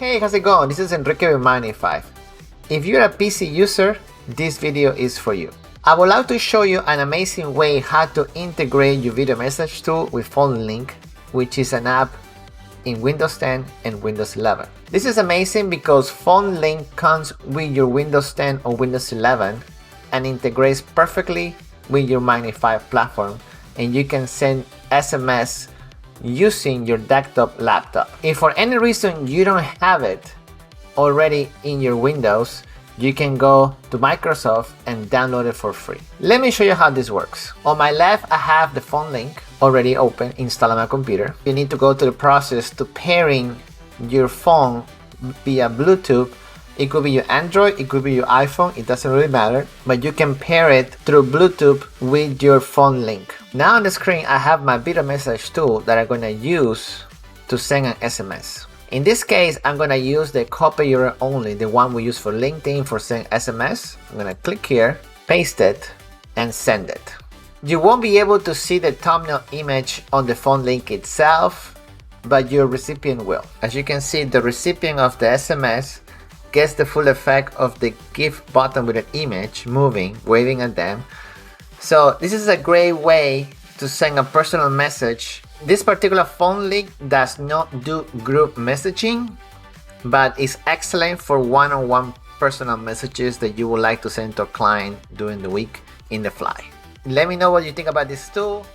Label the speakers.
Speaker 1: Hey, how's it going? This is Enrique with Magnfi. If you're a PC user, this video is for you. I would like to show you an amazing way how to integrate your video message tool with PhoneLink, which is an app in Windows 10 and Windows 11. This is amazing because PhoneLink comes with your Windows 10 or Windows 11 and integrates perfectly with your Magnfi platform, and you can send SMS using your desktop laptop. If for any reason you don't have it already in your Windows, you can go to Microsoft and download it for free. Let me show you how this works. On my left, I have the PhoneLink already open, installed on my computer. You need to go to the process to pairing your phone via Bluetooth. It could be your Android, it could be your iPhone, it doesn't really matter, but you can pair it through Bluetooth with your PhoneLink. Now on the screen, I have my video message tool that I'm going to use to send an SMS. In this case, I'm going to use the copy URL only, the one we use for LinkedIn for sending SMS. I'm going to click here, paste it, and send it. You won't be able to see the thumbnail image on the PhoneLink itself, but your recipient will. As you can see, the recipient of the SMS gets the full effect of the GIF button with an image moving, waving at them. So this is a great way to send a personal message. This particular PhoneLink does not do group messaging, but is excellent for one-on-one personal messages that you would like to send to a client during the week in the fly. Let me know what you think about this tool.